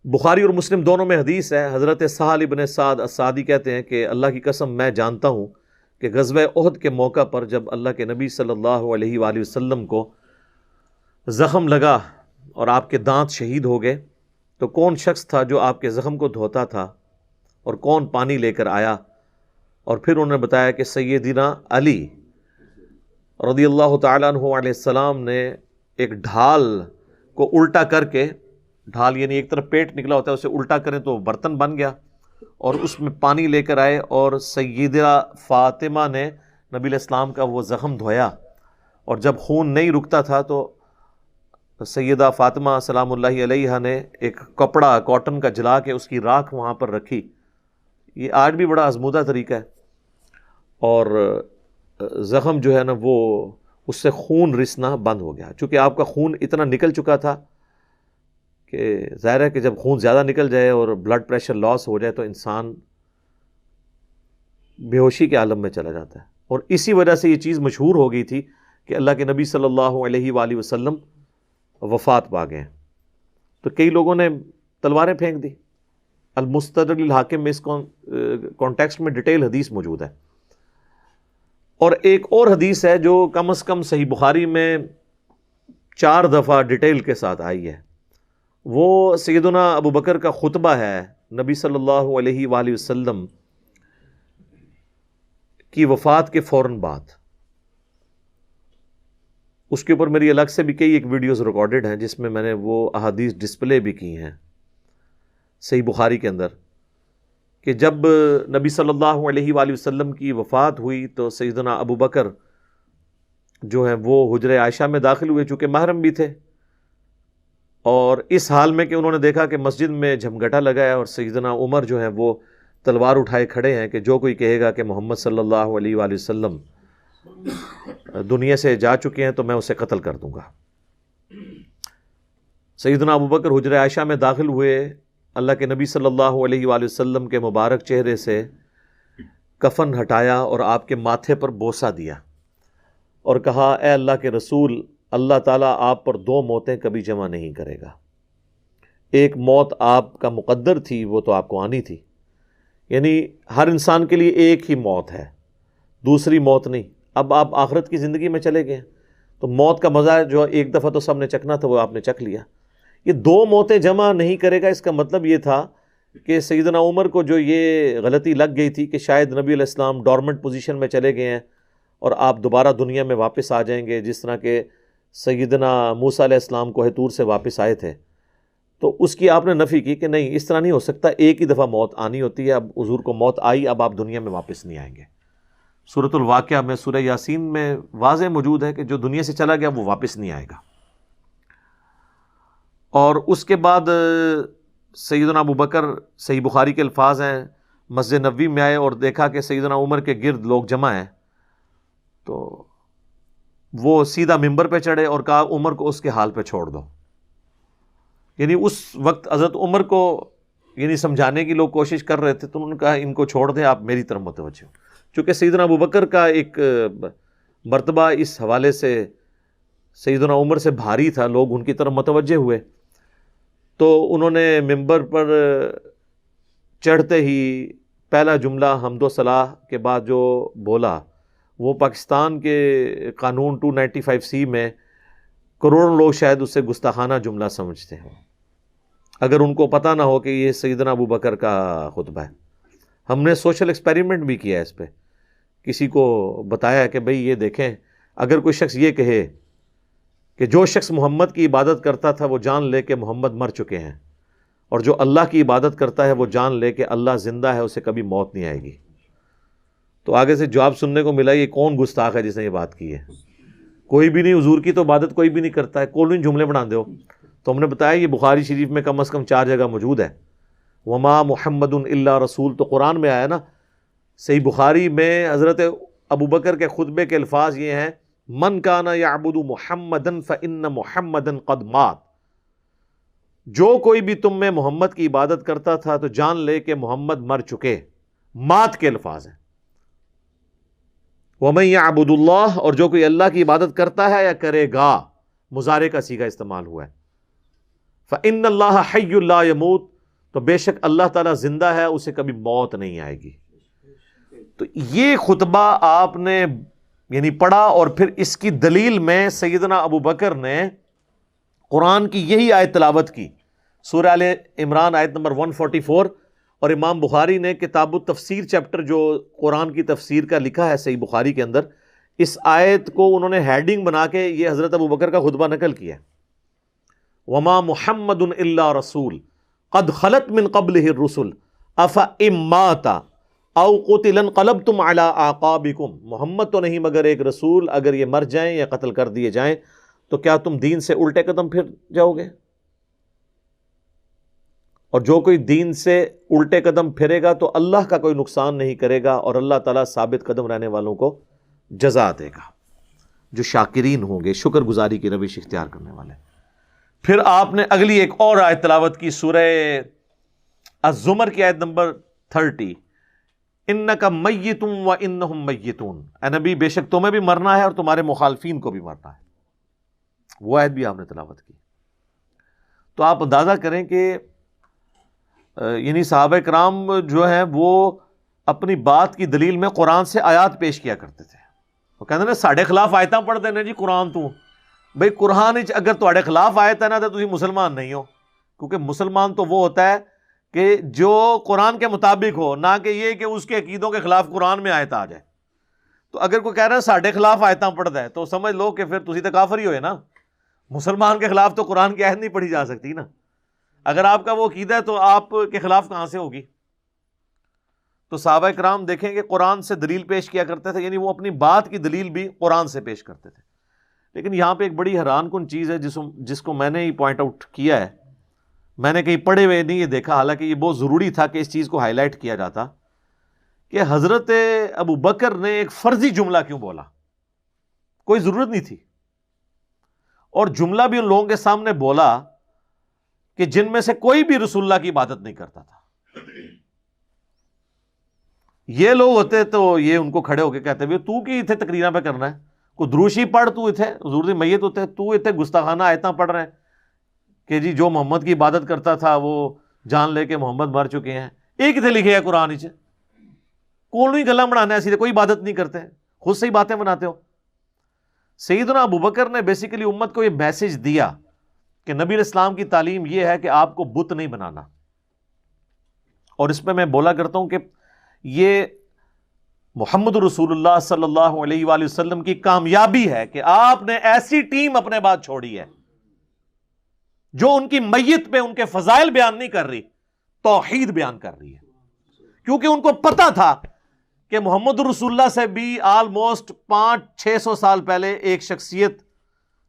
بخاری اور مسلم دونوں میں حدیث ہے، حضرت سہل بن سعد الساعدی کہتے ہیں کہ اللہ کی قسم میں جانتا ہوں کہ غزوہ احد کے موقع پر جب اللہ کے نبی صلی اللہ علیہ وآلہ وسلم کو زخم لگا اور آپ کے دانت شہید ہو گئے تو کون شخص تھا جو آپ کے زخم کو دھوتا تھا اور کون پانی لے کر آیا؟ اور پھر انہوں نے بتایا کہ سیدنا علی رضی اللہ تعالیٰ عنہ علیہ السلام نے ایک ڈھال کو الٹا کر کے، ڈھال یعنی ایک طرف پیٹ نکلا ہوتا ہے، اسے الٹا کریں تو برتن بن گیا، اور اس میں پانی لے کر آئے اور سیدہ فاطمہ نے نبی علیہ السلام کا وہ زخم دھویا، اور جب خون نہیں رکتا تھا تو سیدہ فاطمہ سلام اللہ علیہا نے ایک کپڑا کاٹن کا جلا کے اس کی راکھ وہاں پر رکھی۔ یہ آج بھی بڑا آزمودہ طریقہ ہے، اور زخم جو ہے نا وہ اس سے خون رسنا بند ہو گیا، چونکہ آپ کا خون اتنا نکل چکا تھا کہ ظاہر ہے کہ جب خون زیادہ نکل جائے اور بلڈ پریشر لاس ہو جائے تو انسان بے ہوشی کے عالم میں چلا جاتا ہے، اور اسی وجہ سے یہ چیز مشہور ہو گئی تھی کہ اللہ کے نبی صلی اللہ علیہ وآلہ وسلم وفات پا گئے۔ تو کئی لوگوں نے تلواریں پھینک دی۔ المستدرک للحاکم میں اس کانٹیکسٹ میں ڈیٹیل حدیث موجود ہے، اور ایک اور حدیث ہے جو کم از کم صحیح بخاری میں 4 دفعہ ڈیٹیل کے ساتھ آئی ہے، وہ سیدنا ابو بکر کا خطبہ ہے نبی صلی اللہ علیہ وآلہ وسلم کی وفات کے فوراً بعد۔ اس کے اوپر میری الگ سے بھی کئی ایک ویڈیوز ریکارڈڈ ہیں جس میں نے وہ احادیث ڈسپلے بھی کی ہیں صحیح بخاری کے اندر، کہ جب نبی صلی اللہ علیہ وآلہ وسلم کی وفات ہوئی تو سیدنا ابو بکر جو ہیں وہ حجرہ عائشہ میں داخل ہوئے، چونکہ محرم بھی تھے، اور اس حال میں کہ انہوں نے دیکھا کہ مسجد میں جھمگٹا لگا ہے اور سیدنا عمر جو ہیں وہ تلوار اٹھائے کھڑے ہیں کہ جو کوئی کہے گا کہ محمد صلی اللہ علیہ وآلہ وسلم دنیا سے جا چکے ہیں تو میں اسے قتل کر دوں گا۔ سیدنا ابو بکر حجرہ عائشہ میں داخل ہوئے، اللہ کے نبی صلی اللہ علیہ وآلہ وسلم کے مبارک چہرے سے کفن ہٹایا اور آپ کے ماتھے پر بوسہ دیا اور کہا، اے اللہ کے رسول، اللہ تعالیٰ آپ پر 2 موتیں کبھی جمع نہیں کرے گا، ایک موت آپ کا مقدر تھی وہ تو آپ کو آنی تھی، یعنی ہر انسان کے لیے ایک ہی موت ہے، دوسری موت نہیں۔ اب آپ آخرت کی زندگی میں چلے گئے تو موت کا مزہ جو ایک دفعہ تو سب نے چکھنا تھا وہ آپ نے چکھ لیا، یہ 2 موتیں جمع نہیں کرے گا۔ اس کا مطلب یہ تھا کہ سیدنا عمر کو جو یہ غلطی لگ گئی تھی کہ شاید نبی علیہ السلام ڈورمنٹ پوزیشن میں چلے گئے ہیں اور آپ دوبارہ دنیا میں واپس آ جائیں گے، جس طرح کہ سیدنا موسیٰ علیہ السلام کوہ طور سے واپس آئے تھے، تو اس کی آپ نے نفی کی کہ نہیں، اس طرح نہیں ہو سکتا، ایک ہی دفعہ موت آنی ہوتی ہے، اب حضور کو موت آئی، اب آپ دنیا میں واپس نہیں آئیں گے۔ سورۃ الواقعہ میں، سورہ یاسین میں واضح موجود ہے کہ جو دنیا سے چلا گیا وہ واپس نہیں آئے گا۔ اور اس کے بعد سیدنا ابو بکر، صحیح بخاری کے الفاظ ہیں، مسجد نبوی میں آئے اور دیکھا کہ سیدنا عمر کے گرد لوگ جمع ہیں، تو وہ سیدھا ممبر پہ چڑھے اور کہا عمر کو اس کے حال پہ چھوڑ دو۔ یعنی اس وقت حضرت عمر کو یعنی سمجھانے کی لوگ کوشش کر رہے تھے، تو انہوں نے کہا ان کو چھوڑ دیں، آپ میری طرف متوجہ ہو۔ چونکہ سیدنا ابو بکر کا ایک مرتبہ اس حوالے سے سیدنا عمر سے بھاری تھا، لوگ ان کی طرف متوجہ ہوئے، تو انہوں نے ممبر پر چڑھتے ہی پہلا جملہ حمد و ثنا کے بعد جو بولا وہ پاکستان کے قانون 295C میں کروڑوں لوگ شاید اسے گستاخانہ جملہ سمجھتے ہیں، اگر ان کو پتہ نہ ہو کہ یہ سیدنا ابو بکر کا خطبہ ہے۔ ہم نے سوشل ایکسپیریمنٹ بھی کیا ہے اس پہ، کسی کو بتایا کہ بھئی یہ دیکھیں، اگر کوئی شخص یہ کہے کہ جو شخص محمد کی عبادت کرتا تھا وہ جان لے کہ محمد مر چکے ہیں، اور جو اللہ کی عبادت کرتا ہے وہ جان لے کہ اللہ زندہ ہے، اسے کبھی موت نہیں آئے گی، تو آگے سے جواب سننے کو ملا یہ کون گستاخ ہے جس نے یہ بات کی ہے؟ کوئی بھی نہیں، حضور کی تو عبادت کوئی بھی نہیں کرتا ہے، کون جملے بنا دو۔ تو ہم نے بتایا یہ بخاری شریف میں کم از کم 4 جگہ موجود ہے، وما محمد الا رسول، تو قرآن میں آیا نا۔ صحیح بخاری میں حضرت ابو بکر کے خطبے کے الفاظ یہ ہیں، من کان یعبد محمدا فإن محمدا قد مات، جو کوئی بھی تم میں محمد کی عبادت کرتا تھا تو جان لے کہ محمد مر چکے، مات کے الفاظ ہیں۔ وَمَن يَعْبُدُ اللَّهَ، اور جو کوئی اللہ کی عبادت کرتا ہے یا کرے گا، مضارع کا صیغہ استعمال ہوا ہے۔ فَإِنَّ اللَّهَ حَيٌّ لَا يَمُوتُ، تو بے شک اللہ تعالیٰ زندہ ہے، اسے کبھی موت نہیں آئے گی. تو یہ خطبہ آپ نے یعنی پڑھا، اور پھر اس کی دلیل میں سیدنا ابو بکر نے قرآن کی یہی آیت تلاوت کی، سورہ آل عمران آیت نمبر 144. اور امام بخاری نے کتاب التفسیر چیپٹر جو قرآن کی تفسیر کا لکھا ہے صحیح بخاری کے اندر، اس آیت کو انہوں نے ہیڈنگ بنا کے یہ حضرت ابو بکر کا خطبہ نقل کیا ہے. وما محمد الا رسول قد خلت من قبلہ الرسل افئن مات او قتل انقلبتم علی اعقابکم. محمد تو نہیں مگر ایک رسول، اگر یہ مر جائیں یا قتل کر دیے جائیں تو کیا تم دین سے الٹے قدم پھر جاؤ گے؟ اور جو کوئی دین سے الٹے قدم پھرے گا تو اللہ کا کوئی نقصان نہیں کرے گا، اور اللہ تعالیٰ ثابت قدم رہنے والوں کو جزا دے گا، جو شاکرین ہوں گے، شکر گزاری کی روش اختیار کرنے والے. پھر آپ نے اگلی ایک اور آیت تلاوت کی، سورہ الزمر کی آیت نمبر 30. انک میت و انہم میتون. اے نبی بے شک تمہیں بھی مرنا ہے اور تمہارے مخالفین کو بھی مرنا ہے. وہ آیت بھی آپ نے تلاوت کی. تو آپ اندازہ کریں کہ یعنی صحابہ کرام جو ہیں وہ اپنی بات کی دلیل میں قرآن سے آیات پیش کیا کرتے تھے. وہ کہتے ہیں ساڑھے خلاف آیتاں پڑھ دینے جی قرآن تو بھئی قرآن اگر تواڈے خلاف آیت ہے نا تو تسی مسلمان نہیں ہو، کیونکہ مسلمان تو وہ ہوتا ہے کہ جو قرآن کے مطابق ہو، نہ کہ یہ کہ اس کے عقیدوں کے خلاف قرآن میں آیت آ جائے. تو اگر کوئی کہہ رہا ہے ساڑھے خلاف آیتاں پڑھ دے تو سمجھ لو کہ پھر تسی تو کافر ہی ہوئے نا. مسلمان کے خلاف تو قرآن کی آیت نہیں پڑھی جا سکتی نا. اگر آپ کا وہ عقیدہ ہے تو آپ کے خلاف کہاں سے ہوگی؟ تو صحابہ کرام دیکھیں کہ قرآن سے دلیل پیش کیا کرتے تھے، یعنی وہ اپنی بات کی دلیل بھی قرآن سے پیش کرتے تھے. لیکن یہاں پہ ایک بڑی حیران کن چیز ہے جس کو میں نے ہی پوائنٹ آؤٹ کیا ہے، میں نے کہیں پڑھے ہوئے نہیں یہ دیکھا، حالانکہ یہ بہت ضروری تھا کہ اس چیز کو ہائی لائٹ کیا جاتا، کہ حضرت ابو بکر نے ایک فرضی جملہ کیوں بولا؟ کوئی ضرورت نہیں تھی، اور جملہ بھی ان لوگوں کے سامنے بولا کہ جن میں سے کوئی بھی رسول اللہ کی عبادت نہیں کرتا تھا. یہ لوگ ہوتے تو یہ ان کو کھڑے ہو کے کہتے بھی تو کی اتنے تقریریں پہ کرنا ہے، کوئی دروشی پڑھ، تو اتنے حضور دی میت ہوتے، تو اتنے گستاخانہ آیتاں پڑھ رہے ہیں کہ جی جو محمد کی عبادت کرتا تھا وہ جان لے کے محمد مر چکے ہیں. ایک اتنے لکھے ہے قرآن چ کون ہی گلا بنانا ہے، سیدھے کوئی عبادت نہیں کرتے، خود سے ہی باتیں بناتے ہو. سیدنا ابو بکر نے بیسیکلی امت کو یہ میسج دیا کہ نبی علیہ السلام کی تعلیم یہ ہے کہ آپ کو بت نہیں بنانا. اور اس پہ میں بولا کرتا ہوں کہ یہ محمد رسول اللہ صلی اللہ علیہ وآلہ وسلم کی کامیابی ہے کہ آپ نے ایسی ٹیم اپنے بعد چھوڑی ہے جو ان کی میت پہ ان کے فضائل بیان نہیں کر رہی، توحید بیان کر رہی ہے. کیونکہ ان کو پتا تھا کہ محمد رسول اللہ سے بھی آلموسٹ 500-600 سال پہلے ایک شخصیت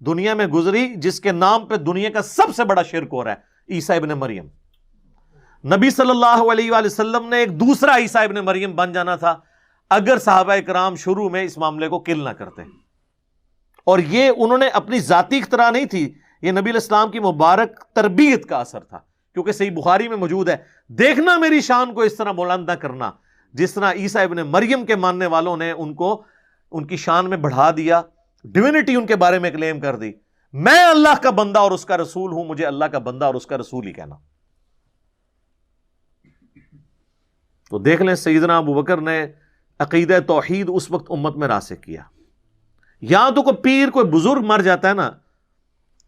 دنیا میں گزری جس کے نام پہ دنیا کا سب سے بڑا شرک ہو رہا ہے، عیسیٰ ابن مریم. نبی صلی اللہ علیہ وآلہ وسلم نے ایک دوسرا عیسیٰ ابن مریم بن جانا تھا اگر صحابہ کرام شروع میں اس معاملے کو کل نہ کرتے. اور یہ انہوں نے اپنی ذاتی اختراع نہیں تھی، یہ نبی علیہ السلام کی مبارک تربیت کا اثر تھا. کیونکہ صحیح بخاری میں موجود ہے، دیکھنا میری شان کو اس طرح بلند نہ کرنا جس طرح عیسیٰ ابن مریم کے ماننے والوں نے ان کو ان کی شان میں بڑھا دیا، ڈیوینٹی ان کے بارے میں کلیم کر دی. میں اللہ کا بندہ اور اس کا رسول ہوں، مجھے اللہ کا بندہ اور اس کا رسول ہی کہنا. تو دیکھ لیں سیدنا ابو بکر نے عقیدہ توحید اس وقت امت میں راسخ کیا. یہاں تو کوئی پیر کوئی بزرگ مر جاتا ہے نا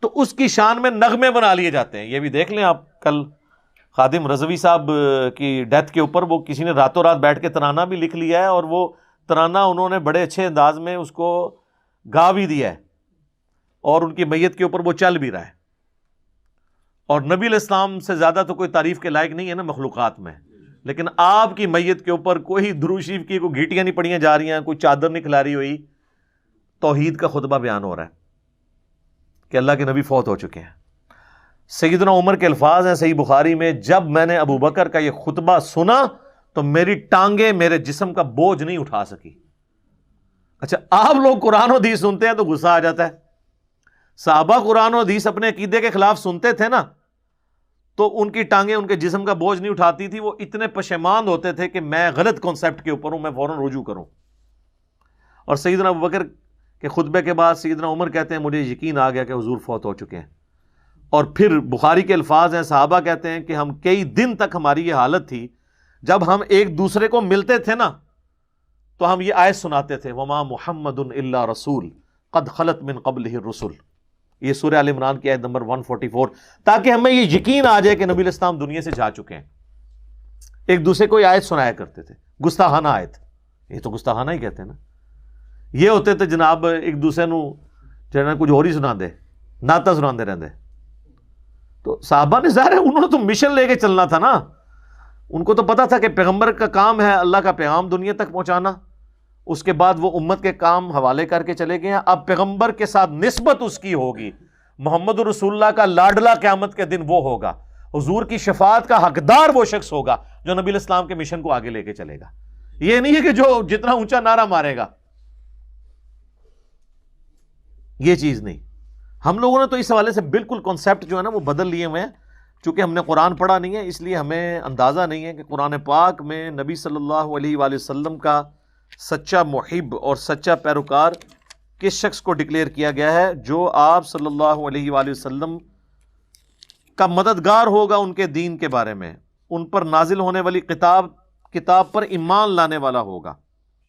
تو اس کی شان میں نغمے بنا لیے جاتے ہیں. یہ بھی دیکھ لیں آپ، کل خادم رضوی صاحب کی ڈیتھ کے اوپر وہ کسی نے راتوں رات بیٹھ کے ترانہ بھی لکھ لیا ہے، اور وہ ترانہ انہوں نے بڑے اچھے انداز میں اس کو گا بھی دیا ہے، اور ان کی میت کے اوپر وہ چل بھی رہا ہے. اور نبی علیہ السلام سے زیادہ تو کوئی تعریف کے لائق نہیں ہے نا مخلوقات میں، لیکن آپ کی میت کے اوپر کوئی درود شریف کی کوئی گھیٹیاں نہیں پڑیاں جا رہی ہیں، کوئی چادر نہیں کھلاری ہوئی، توحید کا خطبہ بیان ہو رہا ہے کہ اللہ کے نبی فوت ہو چکے ہیں. سیدنا عمر کے الفاظ ہیں صحیح بخاری میں، جب میں نے ابو بکر کا یہ خطبہ سنا تو میری ٹانگیں میرے جسم کا بوجھ نہیں اٹھا سکی. اچھا آپ لوگ قرآن و حدیث سنتے ہیں تو غصہ آ جاتا ہے. صحابہ قرآن و حدیث اپنے عقیدے کے خلاف سنتے تھے نا تو ان کی ٹانگیں ان کے جسم کا بوجھ نہیں اٹھاتی تھی، وہ اتنے پشیمان ہوتے تھے کہ میں غلط کانسیپٹ کے اوپر ہوں، میں فوراً رجوع کروں. اور سیدنا ابو بکر کے خطبے کے بعد سیدنا عمر کہتے ہیں مجھے یقین آ گیا کہ حضور فوت ہو چکے ہیں. اور پھر بخاری کے الفاظ ہیں، صحابہ کہتے ہیں کہ ہم کئی دن تک ہماری یہ حالت تھی، جب ہم ایک دوسرے کو ملتے تھے نا تو ہم یہ آیت سناتے تھے، وما محمد الا رسول قد خلت من قبلہ الرسل، یہ سورہ آل عمران کی آیت نمبر 144، تاکہ ہمیں یہ یقین آ جائے کہ نبی الاسلام دنیا سے جا چکے ہیں۔ ایک دوسرے کو یہ آیت سنایا کرتے تھے، گستاخانہ آیت، یہ تو گستاخانہ ہی کہتے ہیں نا، یہ ہوتے تھے جناب ایک دوسرے نو جناب کچھ اور ہی سنا دے، ناتا سنا دے رہتے۔ تو صحابہ نے ظاہر ہے انہوں نے تو مشن لے کے چلنا تھا نا، ان کو تو پتا تھا کہ پیغمبر کا کام ہے اللہ کا پیغام دنیا تک پہنچانا، اس کے بعد وہ امت کے کام حوالے کر کے چلے گئے ہیں۔ اب پیغمبر کے ساتھ نسبت اس کی ہوگی، محمد رسول اللہ کا لاڈلا قیامت کے دن وہ ہوگا، حضور کی شفاعت کا حقدار وہ شخص ہوگا جو نبی الاسلام کے مشن کو آگے لے کے چلے گا۔ یہ نہیں ہے کہ جو جتنا اونچا نعرہ مارے گا، یہ چیز نہیں۔ ہم لوگوں نے تو اس حوالے سے بالکل کانسیپٹ جو ہے نا وہ بدل لیے ہوئے ہیں، چونکہ ہم نے قرآن پڑھا نہیں ہے، اس لیے ہمیں اندازہ نہیں ہے کہ قرآن پاک میں نبی صلی اللہ علیہ وآلہ وسلم کا سچا محب اور سچا پیروکار کس شخص کو ڈکلیئر کیا گیا ہے، جو آپ صلی اللہ علیہ وآلہ وسلم کا مددگار ہوگا ان کے دین کے بارے میں، ان پر نازل ہونے والی کتاب پر ایمان لانے والا ہوگا۔